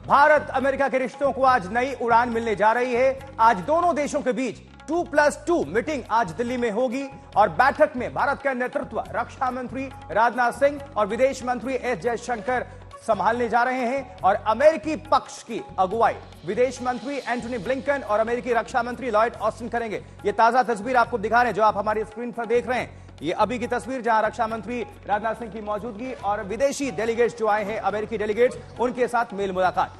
Bharat America के रिश्तों को आज नई उड़ान मिलने जा रही है। आज दोनों देशों के बीच 2+2 मीटिंग आज दिल्ली में होगी और बैठक में भारत का नेतृत्व रक्षा मंत्री राजनाथ सिंह और विदेश मंत्री एस जयशंकर संभालने जा रहे हैं और अमेरिकी पक्ष की अगुवाई विदेश मंत्री एंटनी ब्लिंकन और अमेरिकी रक्षा मंत्री लॉयड ऑस्टिन करेंगे। यह ताजा तस्वीर आपको दिखा रहे हैं जो आप हमारी स्क्रीन पर देख रहे हैं। ये अभी की तस्वीर जहां रक्षा मंत्री राजनाथ सिंह की मौजूदगी और विदेशी डेलीगेट्स जो आए हैं, अमेरिकी डेलीगेट्स, उनके साथ मेल मुलाकात।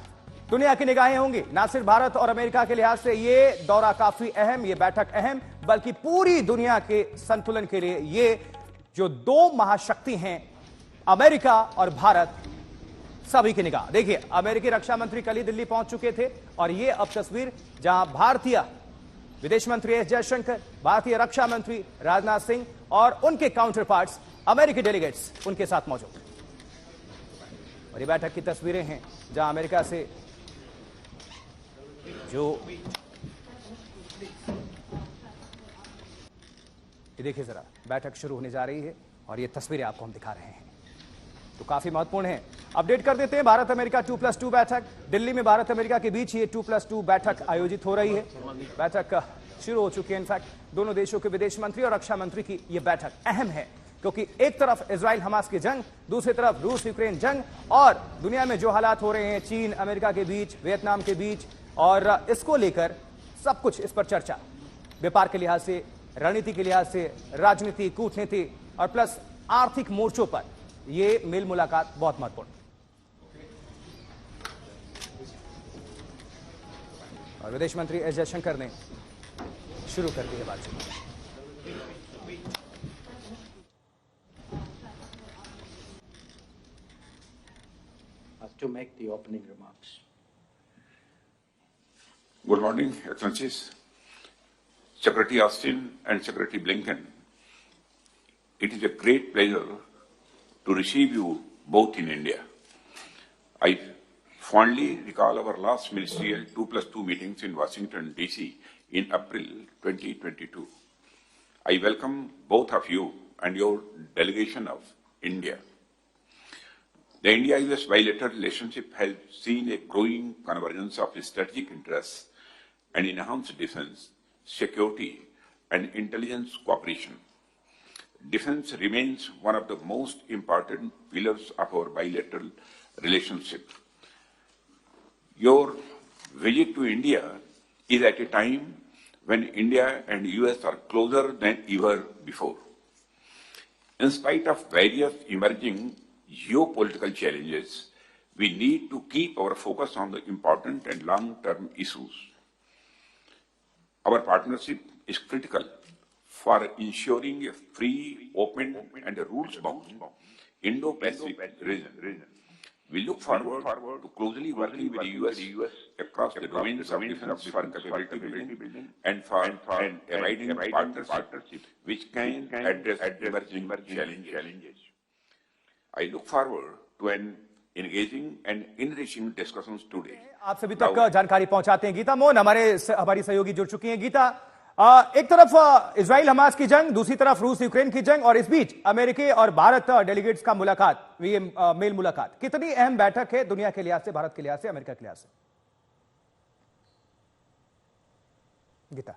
दुनिया की निगाहें होंगी ना सिर्फ भारत और अमेरिका के लिहाज से ये दौरा काफी अहम, ये बैठक अहम, बल्कि पूरी दुनिया के संतुलन के लिए ये जो दो महाशक्ति हैं अमेरिका और भारत, सभी की निगाह। देखिए, अमेरिकी रक्षा मंत्री कल ही दिल्ली पहुंच चुके थे और ये अब तस्वीर जहां भारतीय विदेश मंत्री एस जयशंकर, भारतीय रक्षा मंत्री राजनाथ सिंह और उनके काउंटर पार्ट्स अमेरिकी डेलीगेट्स उनके साथ मौजूद। और ये बैठक की तस्वीरें हैं जहां अमेरिका से जो ये देखिए जरा, बैठक शुरू होने जा रही है और ये तस्वीरें आपको हम दिखा रहे हैं तो काफी महत्वपूर्ण है। अपडेट कर देते हैं, भारत अमेरिका 2+2 बैठक दिल्ली में भारत अमेरिका के बीच ये 2+2 बैठक आयोजित हो रही है। बैठक शुरू हो चुकी है। इनफैक्ट दोनों देशों के विदेश मंत्री और रक्षा मंत्री की यह बैठक अहम है क्योंकि एक तरफ इजराइल हमास की जंग, दूसरी तरफ रूस यूक्रेन जंग और दुनिया में जो हालात हो रहे हैं चीन अमेरिका के बीच, वियतनाम के बीच, और इसको लेकर सब कुछ इस पर चर्चा, व्यापार के लिहाज से, रणनीति के लिहाज से, राजनीति, कूटनीति और प्लस आर्थिक मोर्चों पर यह मेल मुलाकात बहुत महत्वपूर्ण। और विदेश मंत्री एस जयशंकर ने शुरू कर दी है बातचीत। To make the opening remarks. Good morning, Excellencies. Secretary Austin and Secretary Blinken, it is a great pleasure to receive you both in India. I fondly recall our last ministerial 2+2 meetings in Washington, D.C. in April 2022. I welcome both of you and your delegation of India. The India-US bilateral relationship has seen a growing convergence of strategic interests and enhanced defense, security, and intelligence cooperation. Defense remains one of the most important pillars of our bilateral relationship. Your visit to India is at a time when India and US are closer than ever before. In spite of various emerging geopolitical challenges, we need to keep our focus on the important and long-term issues. Our partnership is critical for ensuring a free, open, and rules-bound Indo-Pacific region. We look forward to closely working with the US across the domains of defense for capability building and for an abiding partnership which can address emerging challenges. I look forward to an engaging and enriching discussions today. आप सभी तक जानकारी पहुंचाते हैं गीता मोहन, हमारी सहयोगी जुड़ चुकी हैं। गीता, एक तरफ इजराइल हमास की जंग, दूसरी तरफ रूस यूक्रेन की जंग और इस बीच अमेरिकी और भारत डेलीगेट्स का मुलाकात, ये मेल मुलाकात कितनी अहम बैठक है दुनिया के लिहाज से, भारत के लिहाज से, अमेरिका के लिहाज से? गीता,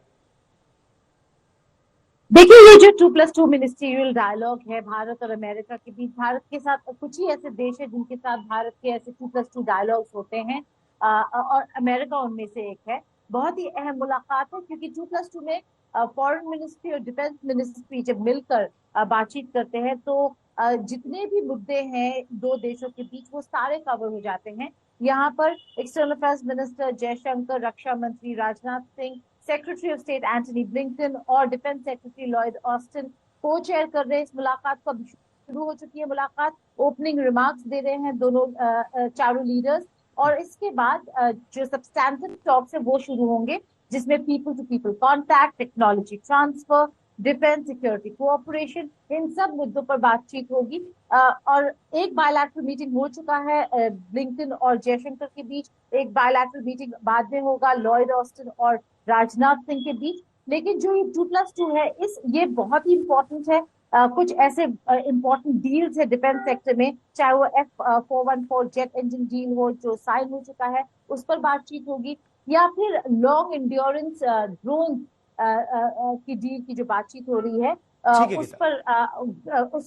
देखिए, ये जो 2+2 मिनिस्ट्रियल डायलॉग है भारत और अमेरिका के बीच, भारत के साथ कुछ ही ऐसे देश है जिनके साथ भारत के ऐसे 2+2 डायलॉग्स होते हैं और अमेरिका उनमें से एक है। बहुत ही अहम मुलाकात है क्योंकि 2+2 में फॉरेन मिनिस्ट्री और डिफेंस मिनिस्ट्री जब मिलकर बातचीत करते हैं तो जितने भी मुद्दे हैं दो देशों के बीच वो सारे कवर हो जाते हैं। यहाँ पर एक्सटर्नल अफेयर्स मिनिस्टर जयशंकर, रक्षा मंत्री Rajnath Singh, secretary of state Antony Blinken और डिफेंस सेक्रेटरी लॉयड ऑस्टिन को चेयर कर रहे हैं इस मुलाकात को। अभी शुरू हो चुकी है मुलाकात, ओपनिंग रिमार्क्स दे रहे हैं दोनों चारों लीडर्स और इसके बाद जो सब्सटैंटिव टॉक्स है वो शुरू होंगे जिसमें people to people contact, technology transfer, defence security cooperation, इन सब मुद्दों पर बातचीत होगी। और एक बायलैटरल मीटिंग हो चुका है ब्लिंकन और जयशंकर के बीच, एक बायलैटरल मीटिंग बाद में होगा लॉयड ऑस्टिन और राजनाथ सिंह के बीच। लेकिन जो ये 2+2 है ये बहुत ही इंपॉर्टेंट है कुछ ऐसे इंपॉर्टेंट डील्स है डिफेंस सेक्टर में, चाहे वो F414 जेट इंजन डील हो जो साइन हो चुका है, उस पर बातचीत होगी, या फिर लॉन्ग इंड्योरेंस ड्रोन की डील की जो बातचीत हो रही है, ठीक है उस गीता।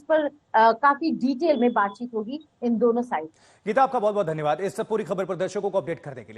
पर काफी डिटेल में बातचीत होगी इन दोनों साइड। गीता, आपका बहुत बहुत धन्यवाद इस पूरी खबर पर दर्शकों को अपडेट करने के लिए।